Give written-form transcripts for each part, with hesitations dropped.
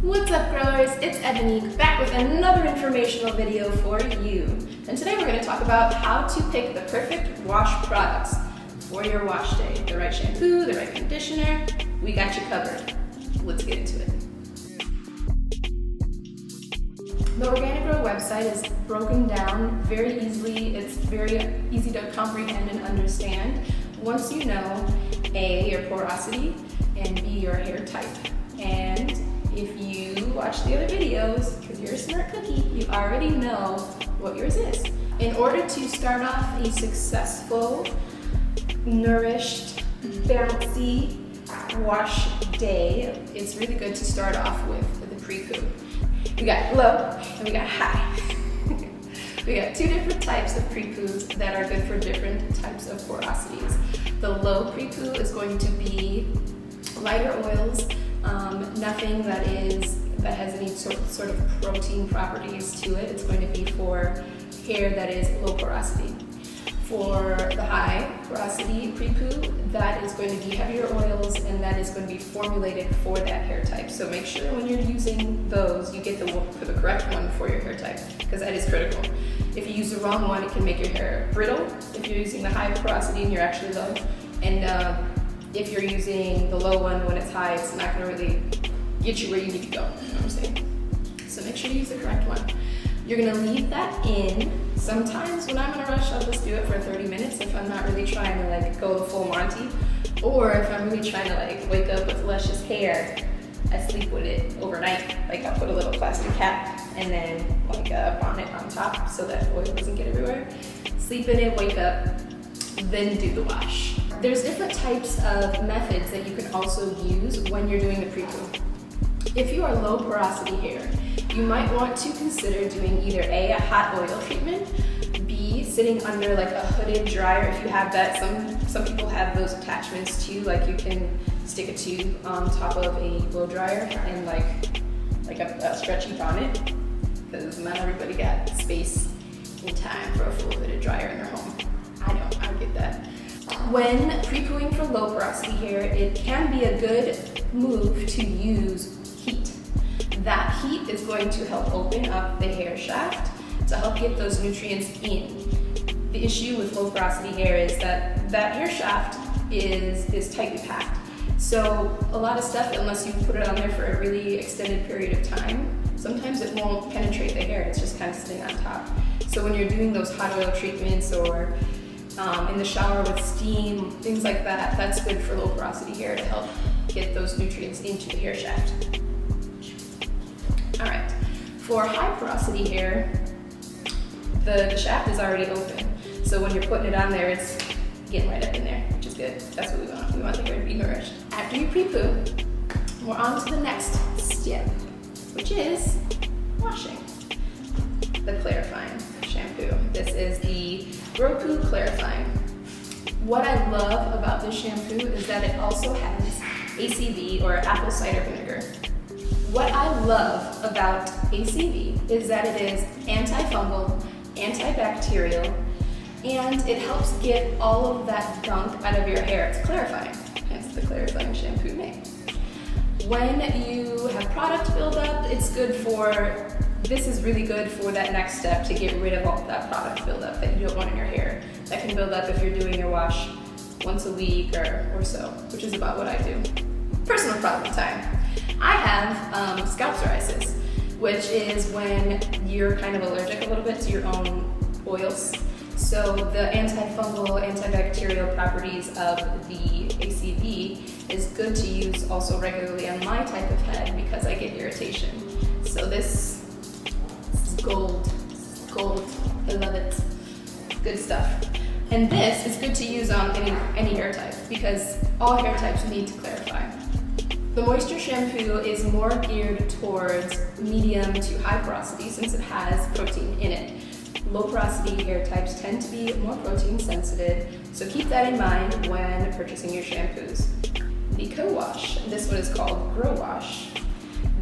What's up, growers? It's Ebonique, back with another informational video for you. And today we're going to talk about how to pick the perfect wash products for your wash day. The right shampoo, the right conditioner, we got you covered. Let's get into it. The OrganiGrow website is broken down very easily. It's very easy to comprehend and understand once you know A, your porosity, and B, your hair type. And if you watch the other videos, because you're a smart cookie, you already know what yours is. In order to start off a successful, nourished, bouncy wash day, it's really good to start off with the PrePoo. We got low and we got high. We got two different types of PrePoos that are good for different types of porosities. The low PrePoo is going to be lighter oils, nothing that has any sort of protein properties to it. It's going to be for hair that is low porosity. For the high porosity PrePoo, that is going to be heavier oils and that is going to be formulated for that hair type. So make sure when you're using those, you get the correct one for your hair type, because that is critical. If you use the wrong one, it can make your hair brittle if you're using the high porosity and you're actually low. And if you're using the low one when it's high, it's not going to really get you where you need to go. You know what I'm saying? So make sure you use the correct one. You're going to leave that in. Sometimes when I'm in a rush, I'll just do it for 30 minutes if I'm not really trying to go the full Monty. Or if I'm really trying to wake up with luscious hair, I sleep with it overnight. I'll put a little plastic cap and then a bonnet on top so that oil doesn't get everywhere. Sleep in it, wake up, then do the wash. There's different types of methods that you can also use when you're doing the PrePoo. If you are low porosity hair, you might want to consider doing either A, hot oil treatment, B, sitting under a hooded dryer if you have that. Some people have those attachments too, you can stick a tube on top of a blow dryer and a stretchy bonnet, because not everybody got space and time for a full hooded dryer in their home. I get that. When PrePooing for low porosity hair, it can be a good move to use heat. That heat is going to help open up the hair shaft to help get those nutrients in. The issue with low porosity hair is that hair shaft is tightly packed. So a lot of stuff, unless you put it on there for a really extended period of time, sometimes it won't penetrate the hair. It's just kind of sitting on top. So when you're doing those hot oil treatments or in the shower with steam, things like that, that's good for low porosity hair to help get those nutrients into the hair shaft. All right, for high porosity hair, the shaft is already open. So when you're putting it on there, it's getting right up in there, which is good. That's what we want. We want the hair to be nourished. After you PrePoo, we're on to the next step, which is washing. The clarifying shampoo. This is the GroPoo clarifying. What I love about this shampoo is that it also has ACV, or apple cider vinegar. What I love about ACV is that it is antifungal, antibacterial, and it helps get all of that gunk out of your hair. It's clarifying, hence the clarifying shampoo name. When you have product buildup, this is really good for that next step to get rid of all that product buildup that you don't want in your hair. That can build up if you're doing your wash once a week or so, which is about what I do. Personal problem time. I have scalp psoriasis, which is when you're kind of allergic a little bit to your own oils. So the antifungal, antibacterial properties of the ACV is good to use also regularly on my type of head because I get irritation. So this is gold. Gold. I love it. Good stuff. And this is good to use on any hair type because all hair types need to clarify. The moisture shampoo is more geared towards medium to high porosity since it has protein in it. Low porosity hair types tend to be more protein sensitive, so keep that in mind when purchasing your shampoos. The Co Wash, this one is called Gro-Wash.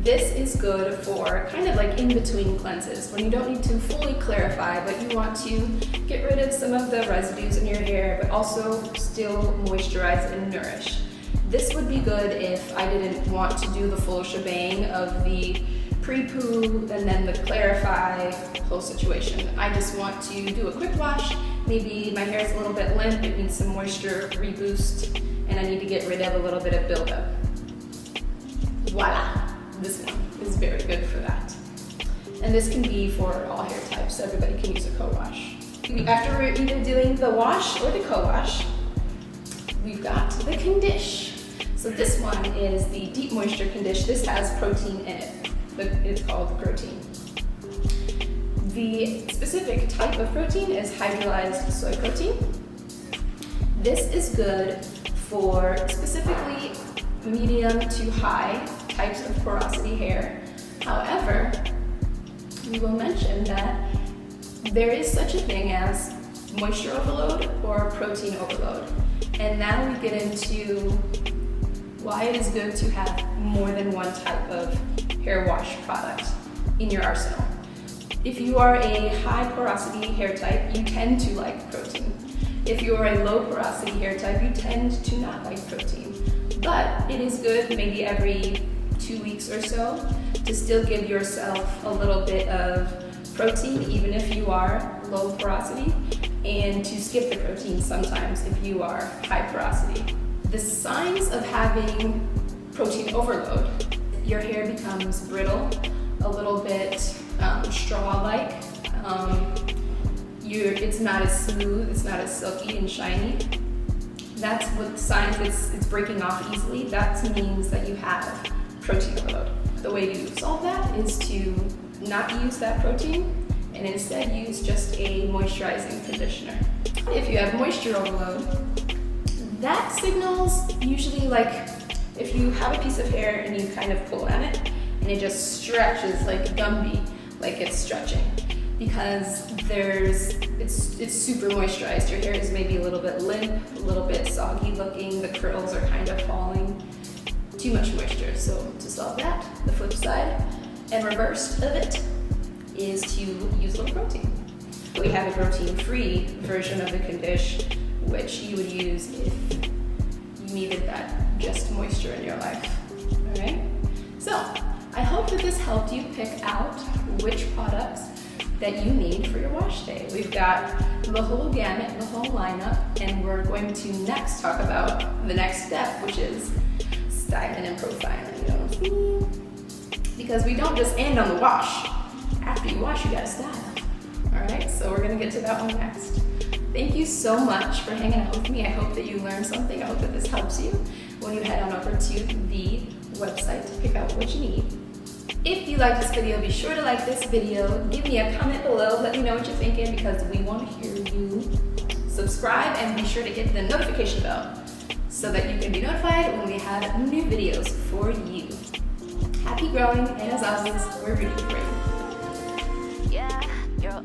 This is good for kind of in-between cleanses when you don't need to fully clarify, but you want to get rid of some of the residues in your hair, but also still moisturize and nourish. This would be good if I didn't want to do the full shebang of the PrePoo and then the clarify whole situation. I just want to do a quick wash. Maybe my hair is a little bit limp, it needs some moisture reboost, and I need to get rid of a little bit of buildup. Voila! This one is very good for that. And this can be for all hair types, so everybody can use a co-wash. After we're either doing the wash or the co-wash, we've got the Condish. So this one is the Deep Moisture Condish. This has protein in it. It's called GroTein. The specific type of protein is hydrolyzed soy protein. This is good for specifically medium to high types of porosity hair. However, we will mention that there is such a thing as moisture overload or protein overload. And now we get into why it is good to have more than one type of hair wash product in your arsenal. If you are a high porosity hair type, you tend to like protein. If you are a low porosity hair type, you tend to not like protein. But it is good maybe every 2 weeks or so to still give yourself a little bit of protein, even if you are low porosity, and to skip the protein sometimes if you are high porosity. The signs of having protein overload: your hair becomes brittle, a little bit straw-like. It's not as smooth, it's not as silky and shiny. That's what the signs, it's breaking off easily. That means that you have protein overload. The way to solve that is to not use that protein and instead use just a moisturizing conditioner. If you have moisture overload, that signals usually like if you have a piece of hair and you kind of pull at it and it just stretches like Gumby, like it's stretching, because it's super moisturized. Your hair is maybe a little bit limp, a little bit soggy looking, the curls are kind of falling, too much moisture. So to solve that, the flip side and reverse of it is to use a little protein. We have a protein-free version of the Condish, which you would use if you needed that just moisture in your life. All right? So I hope that this helped you pick out which products that you need for your wash day. We've got the whole gamut, the whole lineup, and we're going to next talk about the next step, which is styling and profiling. You know what I mean? Because we don't just end on the wash. After you wash, you gotta style. All right, so we're gonna get to that one next. Thank you so much for hanging out with me. I hope that you learned something. I hope that this helps you when you head on over to the website to pick out what you need. If you like this video, be sure to like this video. Give me a comment below. Let me know what you're thinking because we want to hear you. Subscribe and be sure to hit the notification bell so that you can be notified when we have new videos for you. Happy growing, and as always, we're rooting for you. Yeah, you're